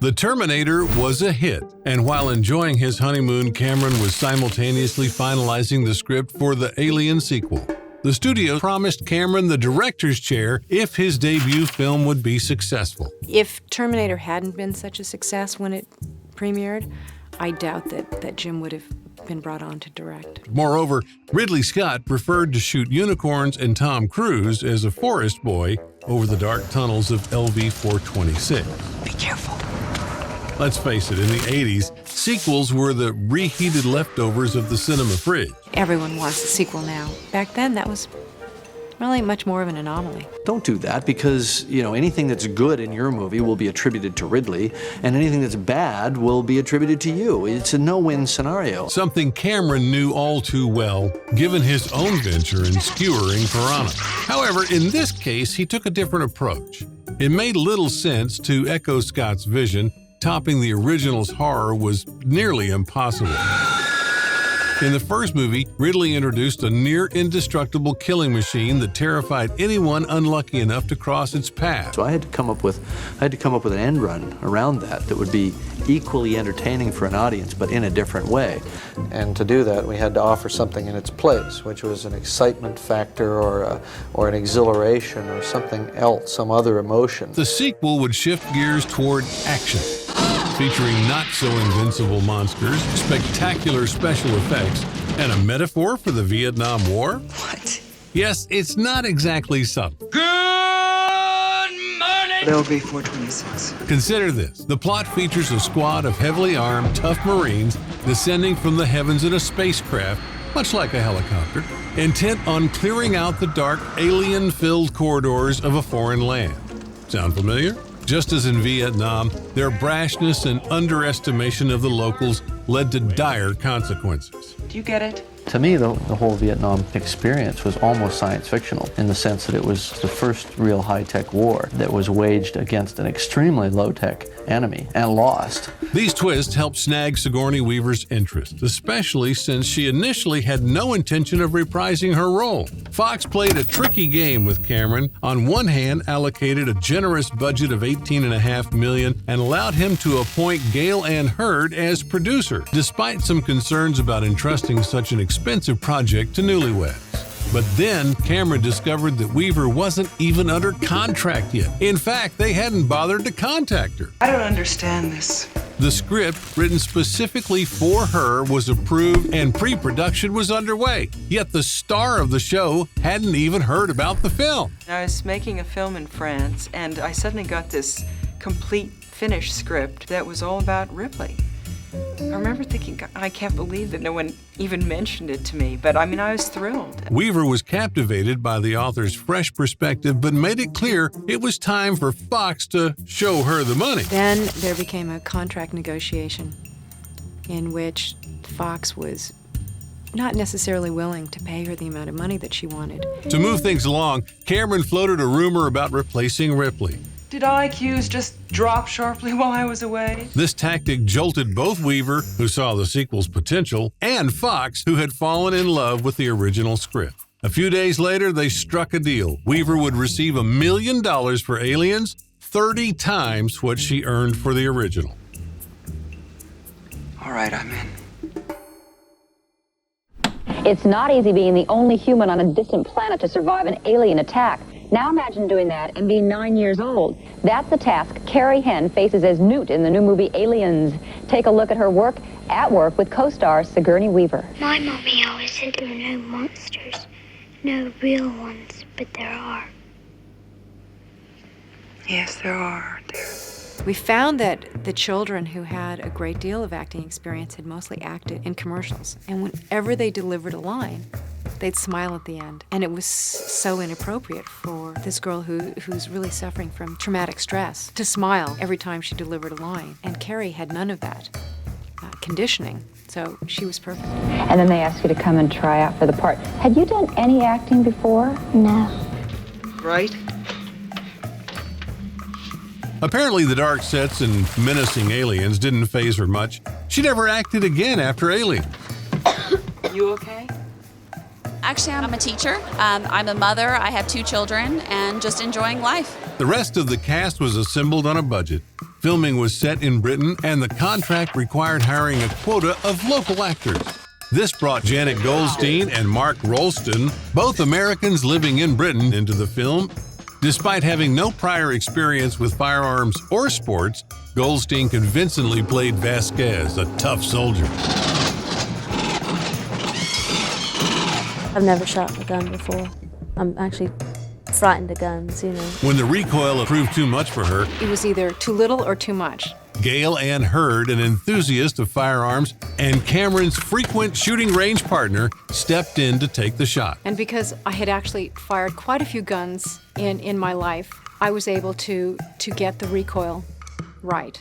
The Terminator was a hit, and while enjoying his honeymoon, Cameron was simultaneously finalizing the script for the Alien sequel. The studio promised Cameron the director's chair if his debut film would be successful. If Terminator hadn't been such a success when it premiered, I doubt that Jim would have been brought on to direct. Moreover, Ridley Scott preferred to shoot unicorns and Tom Cruise as a forest boy over the dark tunnels of LV-426. Be careful. Let's face it, in the 80s, sequels were the reheated leftovers of the cinema fridge. Everyone wants a sequel now. Back then, that was really much more of an anomaly. Don't do that because, anything that's good in your movie will be attributed to Ridley, and anything that's bad will be attributed to you. It's a no-win scenario. Something Cameron knew all too well, given his own venture in skewering piranha. However, in this case, he took a different approach. It made little sense to echo Scott's vision. Topping the original's horror was nearly impossible. In the first movie, Ridley introduced a near-indestructible killing machine that terrified anyone unlucky enough to cross its path. So I had to come up with an end run around that would be equally entertaining for an audience, but in a different way. And to do that, we had to offer something in its place, which was an excitement factor or an exhilaration or something else, some other emotion. The sequel would shift gears toward action, featuring not-so-invincible monsters, spectacular special effects, and a metaphor for the Vietnam War? What? Yes, it's not exactly subtle. Good morning! LV-426. Consider this. The plot features a squad of heavily armed, tough Marines descending from the heavens in a spacecraft, much like a helicopter, intent on clearing out the dark, alien-filled corridors of a foreign land. Sound familiar? Just as in Vietnam, their brashness and underestimation of the locals led to dire consequences. Do you get it? To me, the whole Vietnam experience was almost science fictional in the sense that it was the first real high-tech war that was waged against an extremely low-tech enemy and lost. These twists helped snag Sigourney Weaver's interest, especially since she initially had no intention of reprising her role. Fox played a tricky game with Cameron. On one hand, allocated a generous budget of $18.5 million and allowed him to appoint Gail Ann Hurd as producer, despite some concerns about entrusting such an expensive project to newlyweds. But then Cameron discovered that Weaver wasn't even under contract yet. In fact, they hadn't bothered to contact her. I don't understand this. The script, written specifically for her, was approved and pre-production was underway. Yet the star of the show hadn't even heard about the film. I was making a film in France, and I suddenly got this complete finished script that was all about Ripley. I remember thinking, I can't believe that no one even mentioned it to me, but I was thrilled. Weaver was captivated by the author's fresh perspective, but made it clear it was time for Fox to show her the money. Then there became a contract negotiation in which Fox was not necessarily willing to pay her the amount of money that she wanted. To move things along, Cameron floated a rumor about replacing Ripley. Did IQs just drop sharply while I was away? This tactic jolted both Weaver, who saw the sequel's potential, and Fox, who had fallen in love with the original script. A few days later, they struck a deal. Weaver would receive $1 million for Aliens, 30 times what she earned for the original. All right, I'm in. It's not easy being the only human on a distant planet to survive an alien attack. Now imagine doing that and being 9 years old. That's the task Carrie Henn faces as Newt in the new movie Aliens. Take a look at her work at work with co-star Sigourney Weaver. My mommy always said there were no monsters, no real ones, but there are. Yes, there are, aren't there? We found that the children who had a great deal of acting experience had mostly acted in commercials. And whenever they delivered a line, they'd smile at the end. And it was so inappropriate for this girl who's really suffering from traumatic stress to smile every time she delivered a line. And Carrie had none of that conditioning, so she was perfect. And then they asked you to come and try out for the part. Had you done any acting before? No. Right? Apparently, the dark sets and menacing aliens didn't faze her much. She never acted again after Alien. You okay? Actually, I'm a teacher. I'm a mother. I have 2 children and just enjoying life. The rest of the cast was assembled on a budget. Filming was set in Britain, and the contract required hiring a quota of local actors. This brought Janet Goldstein and Mark Rolston, both Americans living in Britain, into the film. Despite having no prior experience with firearms or sports, Goldstein convincingly played Vasquez, a tough soldier. I've never shot a gun before. I'm actually frightened of guns, you know. When the recoil proved too much for her, It was either too little or too much. Gail Ann Hurd, an enthusiast of firearms and Cameron's frequent shooting range partner, stepped in to take the shot. And because I had actually fired quite a few guns in my life, I was able to get the recoil right.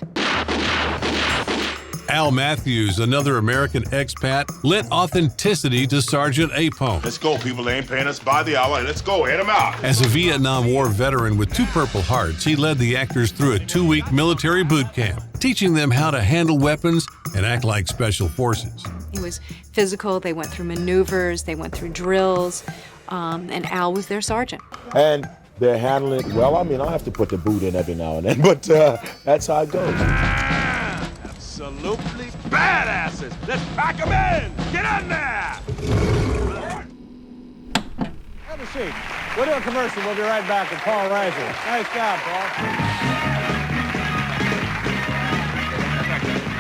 Al Matthews, another American expat, lent authenticity to Sergeant Apone. Let's go, people. They ain't paying us by the hour. Let's go. Hit them out. As a Vietnam War veteran with 2 Purple Hearts, he led the actors through a 2-week military boot camp, teaching them how to handle weapons and act like special forces. It was physical. They went through maneuvers. They went through drills. And Al was their sergeant. And they're handling it well. I mean, I have to put the boot in every now and then, but that's how it goes. Absolutely badasses. Let's pack them in. Get in there. Have a seat. We'll do a commercial. We'll be right back with Paul Reiser. Nice job,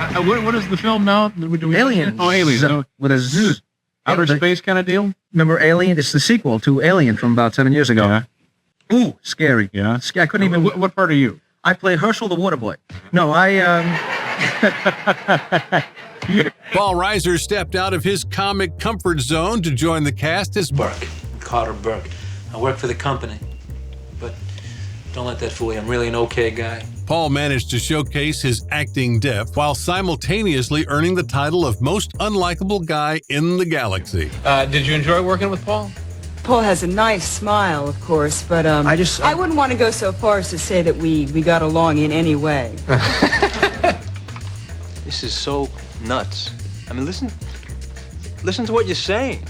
Paul. What is the film now? Alien. Oh, Alien. What is outer space kind of deal? Remember Alien? It's the sequel to Alien from about 7 years ago. Yeah. Ooh, scary. Yeah. I couldn't even. What part are you? I play Herschel the Water Boy. No, Paul Reiser stepped out of his comic comfort zone to join the cast as Burke, Carter Burke. I work for the company, but don't let that fool you. I'm really an okay guy. Paul managed to showcase his acting depth while simultaneously earning the title of most unlikable guy in the galaxy. Did you enjoy working with Paul? Paul has a nice smile, of course, but I wouldn't want to go so far as to say that we got along in any way. This is so nuts. I mean, listen to what you're saying.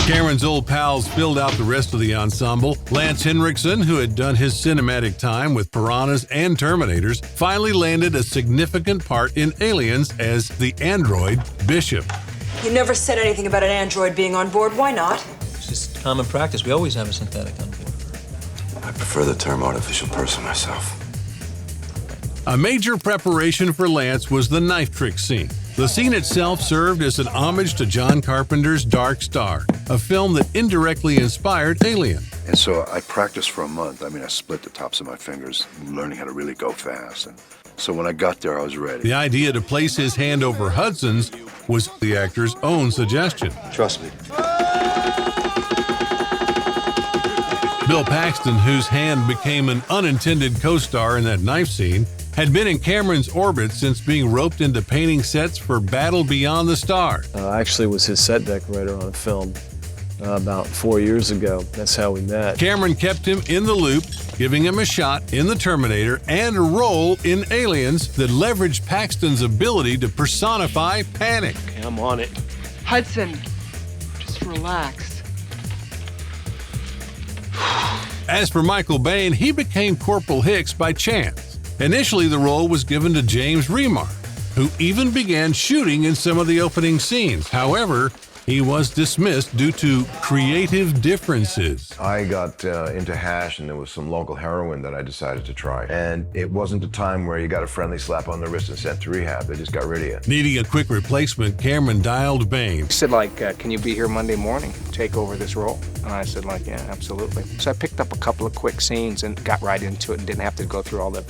Cameron's old pals filled out the rest of the ensemble. Lance Henriksen, who had done his cinematic time with Piranhas and Terminators, finally landed a significant part in Aliens as the android Bishop. You never said anything about an android being on board. Why not? It's just common practice. We always have a synthetic on board. I prefer the term artificial person myself. A major preparation for Lance was the knife trick scene. The scene itself served as an homage to John Carpenter's Dark Star, a film that indirectly inspired Alien. And so I practiced for a month. I mean, I split the tops of my fingers, learning how to really go fast. And so when I got there, I was ready. The idea to place his hand over Hudson's was the actor's own suggestion. Trust me. Bill Paxton, whose hand became an unintended co-star in that knife scene, had been in Cameron's orbit since being roped into painting sets for Battle Beyond the Stars. I actually was his set decorator on a film about 4 years ago. That's how we met. Cameron kept him in the loop, giving him a shot in The Terminator and a role in Aliens that leveraged Paxton's ability to personify panic. Okay, I'm on it. Hudson, just relax. As for Michael Bain, he became Corporal Hicks by chance. Initially, the role was given to James Remar, who even began shooting in some of the opening scenes. However, he was dismissed due to creative differences. I got into hash, and there was some local heroin that I decided to try. And it wasn't a time where you got a friendly slap on the wrist and sent to rehab. They just got rid of you. Needing a quick replacement, Cameron dialed Bain. He said, can you be here Monday morning, take over this role? And I said, yeah, absolutely. So I picked up a couple of quick scenes and got right into it and didn't have to go through all the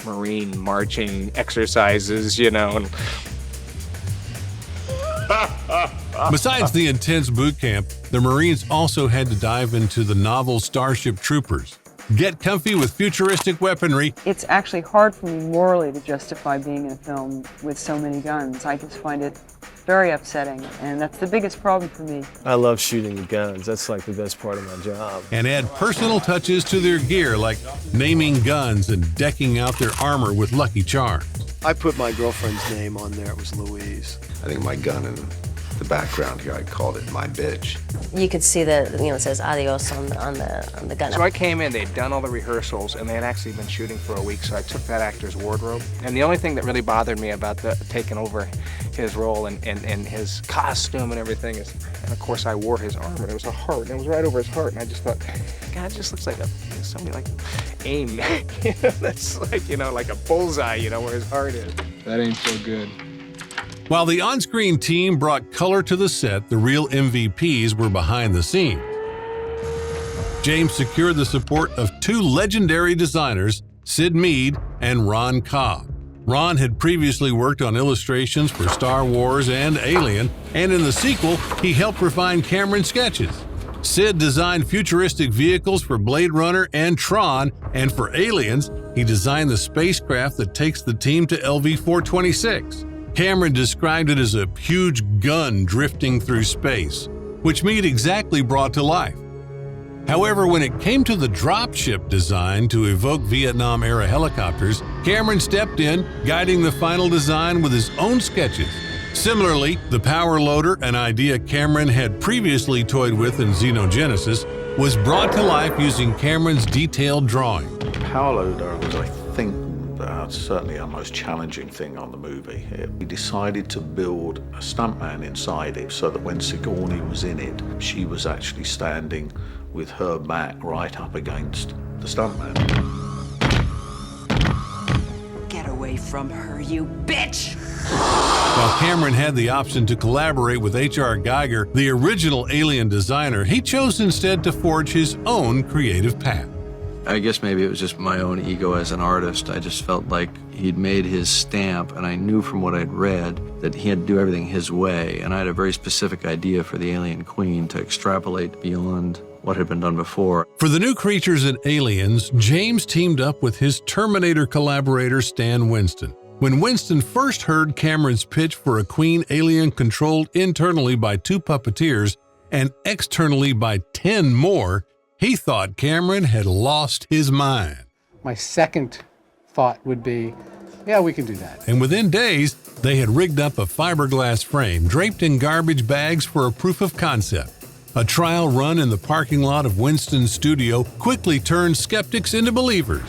Marine marching exercises, And Besides the intense boot camp, the Marines also had to dive into the novel Starship Troopers, get comfy with futuristic weaponry. It's actually hard for me morally to justify being in a film with so many guns. I just find it very upsetting, and that's the biggest problem for me. I love shooting the guns. That's like the best part of my job. And add personal touches to their gear, like naming guns and decking out their armor with Lucky Charms. I put my girlfriend's name on there. It was Louise. I think my gun in the background here, I called it my bitch. You could see it says adios on the gun. So I came in, they'd done all the rehearsals, and they had actually been shooting for a week, so I took that actor's wardrobe. And the only thing that really bothered me about taking over his role and his costume and everything is, and of course I wore his armor, and it was a heart, and it was right over his heart, and I just thought, God, it just looks like somebody like aim. That's like, like a bullseye, where his heart is. That ain't so good. While the on-screen team brought color to the set, the real MVPs were behind the scenes. James secured the support of two legendary designers, Sid Mead and Ron Cobb. Ron had previously worked on illustrations for Star Wars and Alien, and in the sequel, he helped refine Cameron's sketches. Sid designed futuristic vehicles for Blade Runner and Tron, and for Aliens, he designed the spacecraft that takes the team to LV-426. Cameron described it as a huge gun drifting through space, which Mead exactly brought to life. However, when it came to the dropship design to evoke Vietnam-era helicopters, Cameron stepped in, guiding the final design with his own sketches. Similarly, the power loader, an idea Cameron had previously toyed with in Xenogenesis, was brought to life using Cameron's detailed drawing. Power loader was, I think, certainly our most challenging thing on the movie. We decided to build a stuntman inside it so that when Sigourney was in it, she was actually standing with her back right up against the stuntman. Get away from her, you bitch! While Cameron had the option to collaborate with H.R. Geiger, the original Alien designer, he chose instead to forge his own creative path. I guess maybe it was just my own ego as an artist. I just felt like he'd made his stamp, and I knew from what I'd read that he had to do everything his way, and I had a very specific idea for the Alien Queen to extrapolate beyond what had been done before. For the new creatures and aliens, James teamed up with his Terminator collaborator Stan Winston. When Winston first heard Cameron's pitch for a Queen alien controlled internally by 2 puppeteers and externally by 10 more, he thought Cameron had lost his mind. My second thought would be, yeah, we can do that. And within days, they had rigged up a fiberglass frame draped in garbage bags for a proof of concept. A trial run in the parking lot of Winston's studio quickly turned skeptics into believers.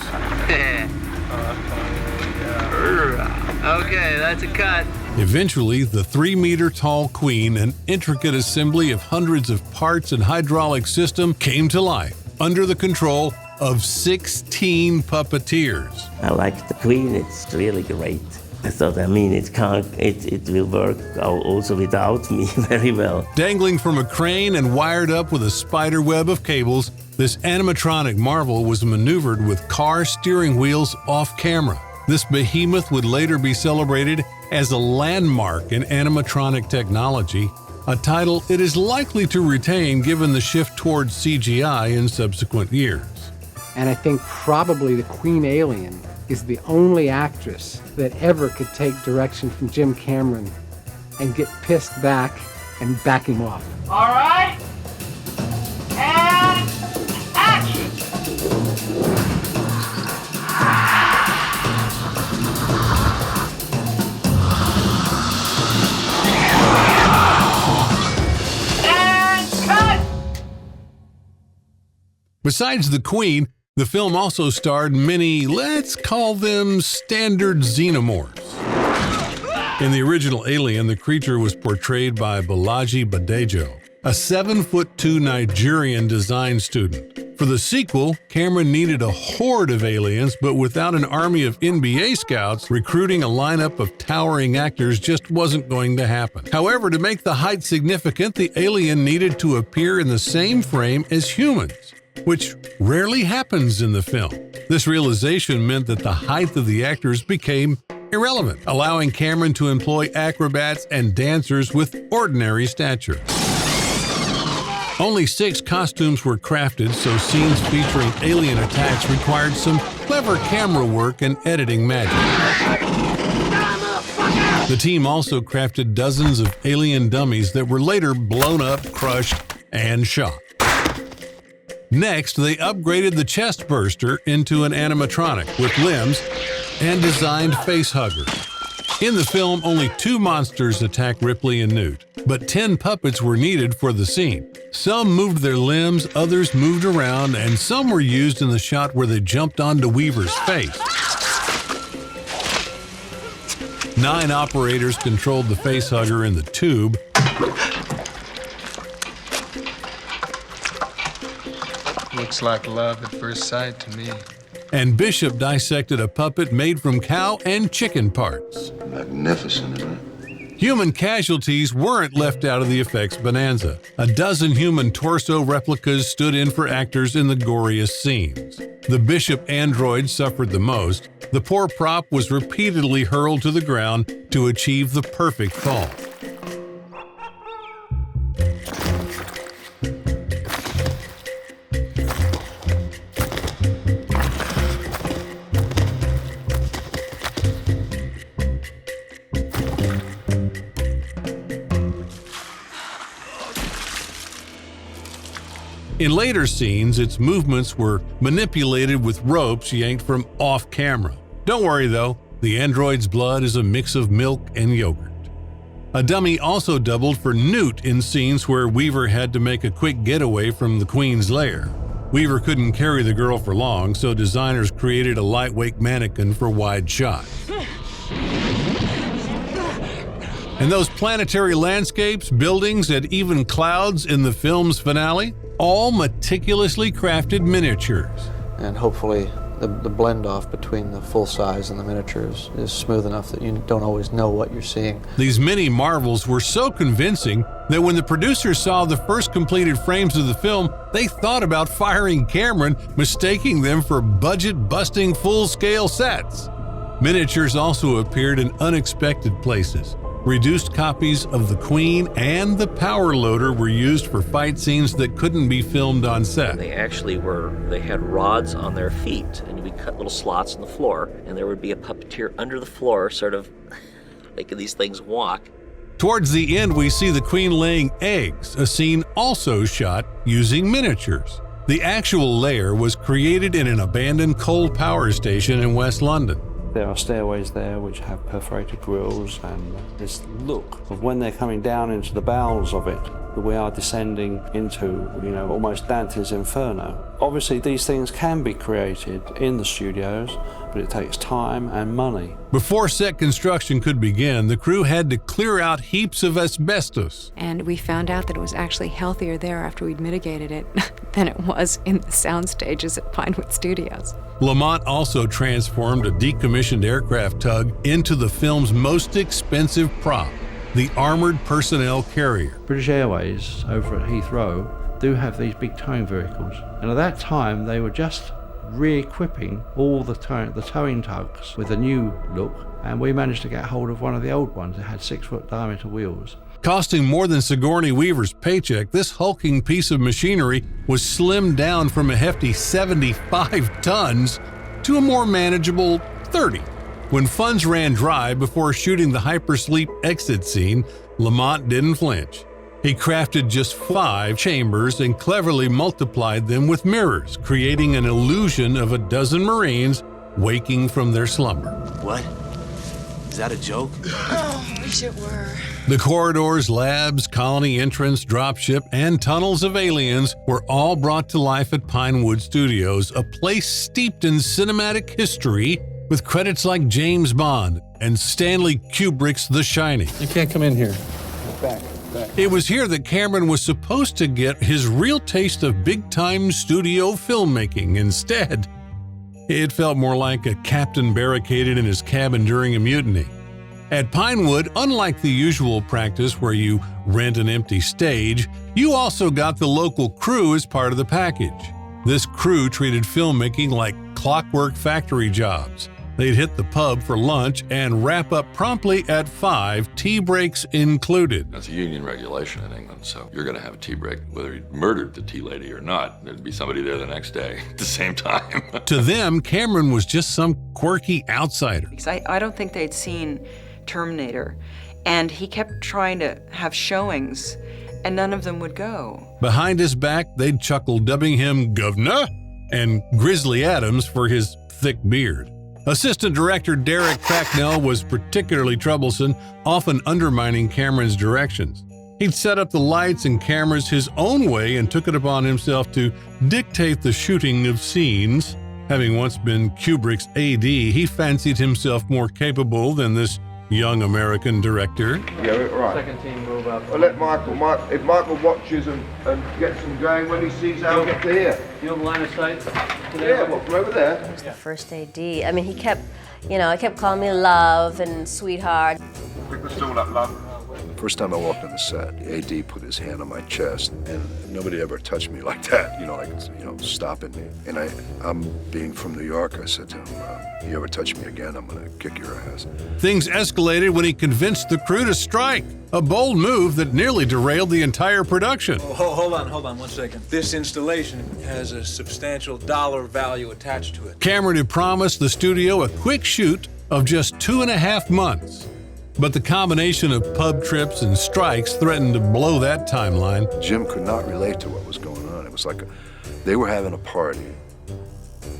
Okay, that's a cut. Eventually, the 3-meter-tall Queen, an intricate assembly of hundreds of parts and hydraulic system, came to life under the control of 16 puppeteers. I like the Queen. It's really great. I thought, it will work also without me very well. Dangling from a crane and wired up with a spider web of cables, this animatronic marvel was maneuvered with car steering wheels off camera. This behemoth would later be celebrated as a landmark in animatronic technology, a title it is likely to retain given the shift towards CGI in subsequent years. And I think probably the Queen Alien is the only actress that ever could take direction from Jim Cameron and get pissed back and back him off. All right, and action! Besides the Queen, the film also starred many, let's call them standard xenomorphs. In the original Alien, the creature was portrayed by Balaji Badejo, a 7'2" Nigerian design student. For the sequel, Cameron needed a horde of aliens, but without an army of NBA scouts, recruiting a lineup of towering actors just wasn't going to happen. However, to make the height significant, the alien needed to appear in the same frame as humans, which rarely happens in the film. This realization meant that the height of the actors became irrelevant, allowing Cameron to employ acrobats and dancers with ordinary stature. Only 6 costumes were crafted, so scenes featuring alien attacks required some clever camera work and editing magic. The team also crafted dozens of alien dummies that were later blown up, crushed, and shot. Next, they upgraded the chest burster into an animatronic with limbs and designed facehuggers. In the film, only 2 monsters attack Ripley and Newt, but 10 puppets were needed for the scene. Some moved their limbs, others moved around, and some were used in the shot where they jumped onto Weaver's face. 9 operators controlled the facehugger in the tube. Looks like love at first sight to me. And Bishop dissected a puppet made from cow and chicken parts. Magnificent, isn't it? Human casualties weren't left out of the effects bonanza. A dozen human torso replicas stood in for actors in the goriest scenes. The Bishop android suffered the most. The poor prop was repeatedly hurled to the ground to achieve the perfect fall. In later scenes, its movements were manipulated with ropes yanked from off-camera. Don't worry though, the android's blood is a mix of milk and yogurt. A dummy also doubled for Newt in scenes where Weaver had to make a quick getaway from the Queen's lair. Weaver couldn't carry the girl for long, so designers created a lightweight mannequin for wide shot. And those planetary landscapes, buildings, and even clouds in the film's finale, all meticulously crafted miniatures. And hopefully the blend off between the full size and the miniatures is smooth enough that you don't always know what you're seeing. These mini marvels were so convincing that when the producers saw the first completed frames of the film, they thought about firing Cameron, mistaking them for budget-busting full-scale sets. Miniatures also appeared in unexpected places. Reduced copies of the Queen and the Power Loader were used for fight scenes that couldn't be filmed on set. They had rods on their feet, and we cut little slots in the floor, and there would be a puppeteer under the floor sort of making these things walk. Towards the end, we see the Queen laying eggs, a scene also shot using miniatures. The actual lair was created in an abandoned coal power station in West London. There are stairways there which have perforated grills, and this look of when they're coming down into the bowels of it, that we are descending into, almost Dante's Inferno. Obviously, these things can be created in the studios, but it takes time and money. Before set construction could begin, the crew had to clear out heaps of asbestos. And we found out that it was actually healthier there after we'd mitigated it than it was in the sound stages at Pinewood Studios. Lamont also transformed a decommissioned aircraft tug into the film's most expensive prop, the armored personnel carrier. British Airways over at Heathrow do have these big towing vehicles, and at that time they were just re-equipping all the towing tugs with a new look, and we managed to get hold of one of the old ones that had 6-foot diameter wheels. Costing more than Sigourney Weaver's paycheck, this hulking piece of machinery was slimmed down from a hefty 75 tons to a more manageable 30. When funds ran dry before shooting the hypersleep exit scene, Lamont didn't flinch. He crafted just 5 chambers and cleverly multiplied them with mirrors, creating an illusion of a dozen Marines waking from their slumber. What? Is that a joke? Oh, I wish it were. The corridors, labs, colony entrance, dropship, and tunnels of aliens were all brought to life at Pinewood Studios, a place steeped in cinematic history with credits like James Bond and Stanley Kubrick's The Shining. You can't come in here. Back. It was here that Cameron was supposed to get his real taste of big-time studio filmmaking. Instead, it felt more like a captain barricaded in his cabin during a mutiny. At Pinewood, unlike the usual practice where you rent an empty stage, you also got the local crew as part of the package. This crew treated filmmaking like clockwork factory jobs. They'd hit the pub for lunch and wrap up promptly at 5, tea breaks included. That's a union regulation in England, so you're going to have a tea break. Whether you murdered the tea lady or not, there'd be somebody there the next day at the same time. To them, Cameron was just some quirky outsider. I don't think they'd seen Terminator, and he kept trying to have showings, and none of them would go. Behind his back, they'd chuckle, dubbing him Governor and Grizzly Adams for his thick beard. Assistant director Derek Cracknell was particularly troublesome, often undermining Cameron's directions. He'd set up the lights and cameras his own way and took it upon himself to dictate the shooting of scenes. Having once been Kubrick's AD, he fancied himself more capable than this young American director. Yeah, right. Second team move up. Well, let if Michael watches and gets them going when he sees how to get to here. You have line of sight? Yeah, well, from over there. I was the first AD. I mean, he kept calling me love and sweetheart. Pick the stool up, love. The first time I walked on the set, the AD put his hand on my chest, and nobody ever touched me like that, stopping me. And I'm being from New York, I said to him, you ever touch me again, I'm gonna kick your ass. Things escalated when he convinced the crew to strike, a bold move that nearly derailed the entire production. Oh, hold on 1 second. This installation has a substantial dollar value attached to it. Cameron had promised the studio a quick shoot of just 2.5 months. But the combination of pub trips and strikes threatened to blow that timeline. Jim could not relate to what was going on. It was like they were having a party,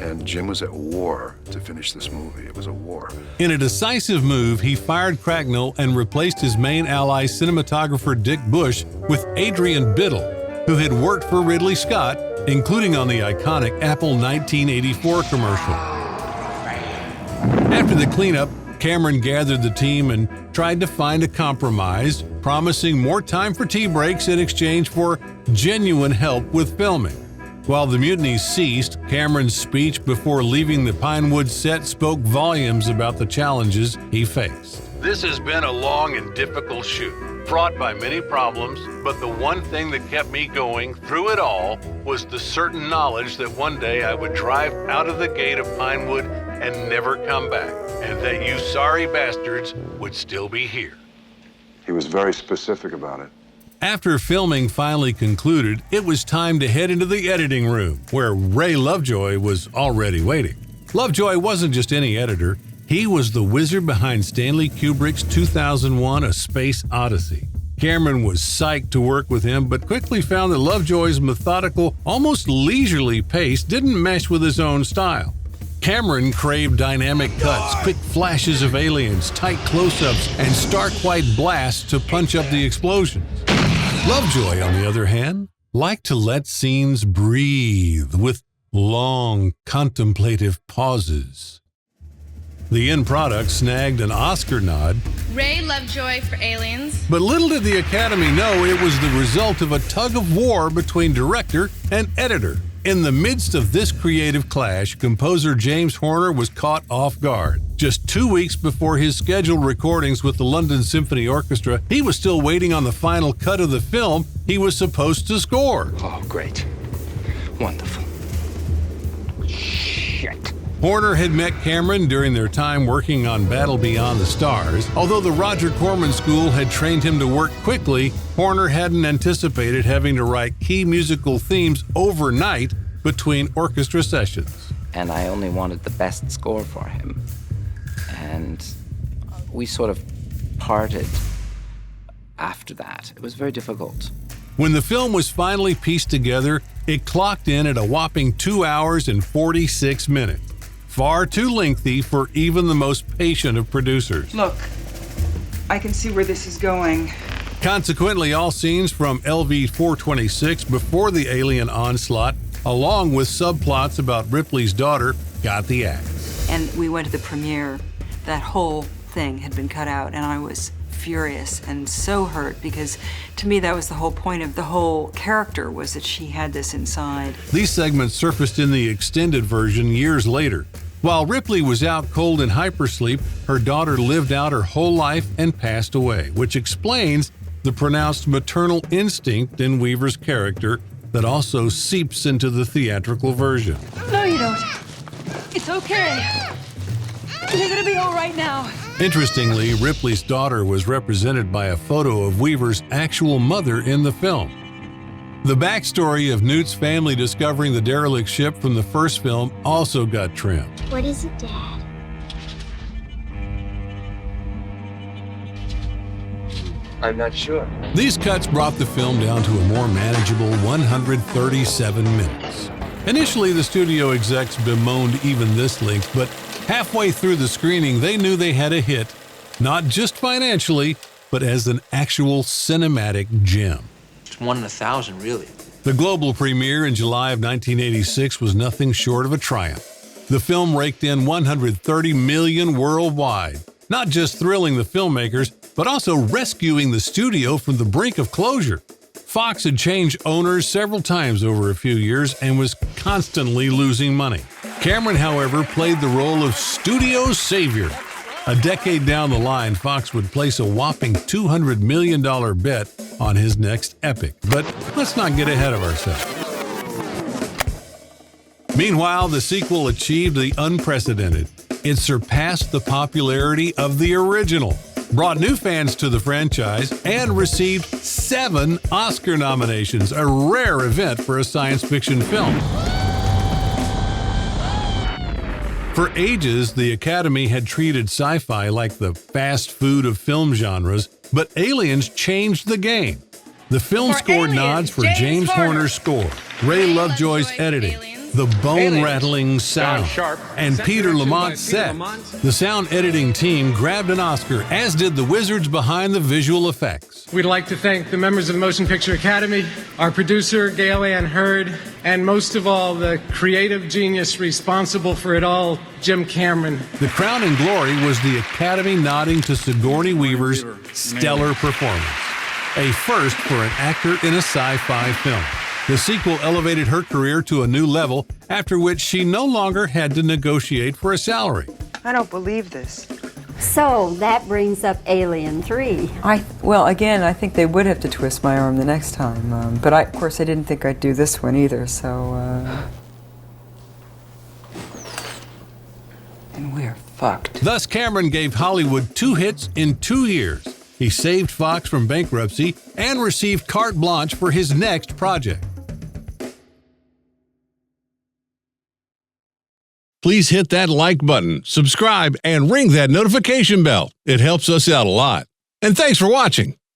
and Jim was at war to finish this movie. It was a war. In a decisive move, he fired Cracknell and replaced his main ally, cinematographer Dick Bush, with Adrian Biddle, who had worked for Ridley Scott, including on the iconic Apple 1984 commercial. After the cleanup, Cameron gathered the team and tried to find a compromise, promising more time for tea breaks in exchange for genuine help with filming. While the mutiny ceased, Cameron's speech before leaving the Pinewood set spoke volumes about the challenges he faced. This has been a long and difficult shoot, fraught by many problems, but the one thing that kept me going through it all was the certain knowledge that one day I would drive out of the gate of Pinewood and never come back, and that you sorry bastards would still be here. He was very specific about it. After filming finally concluded, it was time to head into the editing room, where Ray Lovejoy was already waiting. Lovejoy wasn't just any editor. He was the wizard behind Stanley Kubrick's 2001 A Space Odyssey. Cameron was psyched to work with him, but quickly found that Lovejoy's methodical, almost leisurely pace didn't mesh with his own style. Cameron craved dynamic cuts, quick flashes of aliens, tight close-ups, and stark white blasts to punch up the explosions. Lovejoy, on the other hand, liked to let scenes breathe with long, contemplative pauses. The end product snagged an Oscar nod. Ray Lovejoy for Aliens. But little did the Academy know it was the result of a tug of war between director and editor. In the midst of this creative clash, composer James Horner was caught off guard. Just 2 weeks before his scheduled recordings with the London Symphony Orchestra, he was still waiting on the final cut of the film he was supposed to score. Oh, great. Wonderful. Shit. Horner had met Cameron during their time working on Battle Beyond the Stars. Although the Roger Corman School had trained him to work quickly, Horner hadn't anticipated having to write key musical themes overnight between orchestra sessions. And I only wanted the best score for him. And we sort of parted after that. It was very difficult. When the film was finally pieced together, it clocked in at a whopping 2 hours and 46 minutes. Far too lengthy for even the most patient of producers. Look, I can see where this is going. Consequently, all scenes from LV-426 before the alien onslaught, along with subplots about Ripley's daughter, got the axe. And we went to the premiere. That whole thing had been cut out, and I was furious and so hurt because to me that was the whole point of the whole character, was that she had this inside. These segments surfaced in the extended version years later. While Ripley was out cold in hypersleep, her daughter lived out her whole life and passed away, which explains the pronounced maternal instinct in Weaver's character that also seeps into the theatrical version. No, you don't. It's okay. You're gonna be all right now. Interestingly, Ripley's daughter was represented by a photo of Weaver's actual mother in the film. The backstory of Newt's family discovering the derelict ship from the first film also got trimmed. What is it, Dad? I'm not sure. These cuts brought the film down to a more manageable 137 minutes. Initially, the studio execs bemoaned even this length, but halfway through the screening, they knew they had a hit, not just financially, but as an actual cinematic gem. It's 1 in 1,000, really. The global premiere in July of 1986 was nothing short of a triumph. The film raked in $130 million worldwide, not just thrilling the filmmakers, but also rescuing the studio from the brink of closure. Fox had changed owners several times over a few years and was constantly losing money. Cameron, however, played the role of studio savior. A decade down the line, Fox would place a whopping $200 million bet on his next epic. But let's not get ahead of ourselves. Meanwhile, the sequel achieved the unprecedented. It surpassed the popularity of the original, brought new fans to the franchise, and received 7 Oscar nominations, a rare event for a science fiction film. For ages, the Academy had treated sci-fi like the fast food of film genres, but Aliens changed the game. The film scored nods for James Horner's score, Ray Lovejoy's editing, the bone-rattling sound, and Peter Lamont's set. The sound editing team grabbed an Oscar, as did the wizards behind the visual effects. We'd like to thank the members of the Motion Picture Academy, our producer, Gail Ann Hurd, and most of all, the creative genius responsible for it all, Jim Cameron. The crowning glory was the Academy nodding to Sigourney Weaver's stellar performance, a first for an actor in a sci-fi film. The sequel elevated her career to a new level, after which she no longer had to negotiate for a salary. I don't believe this. So that brings up Alien 3. Well, again, I think they would have to twist my arm the next time. But of course, I didn't think I'd do this one either, so... And we're fucked. Thus, Cameron gave Hollywood 2 hits in 2 years. He saved Fox from bankruptcy and received carte blanche for his next project. Please hit that like button, subscribe, and ring that notification bell. It helps us out a lot. And thanks for watching.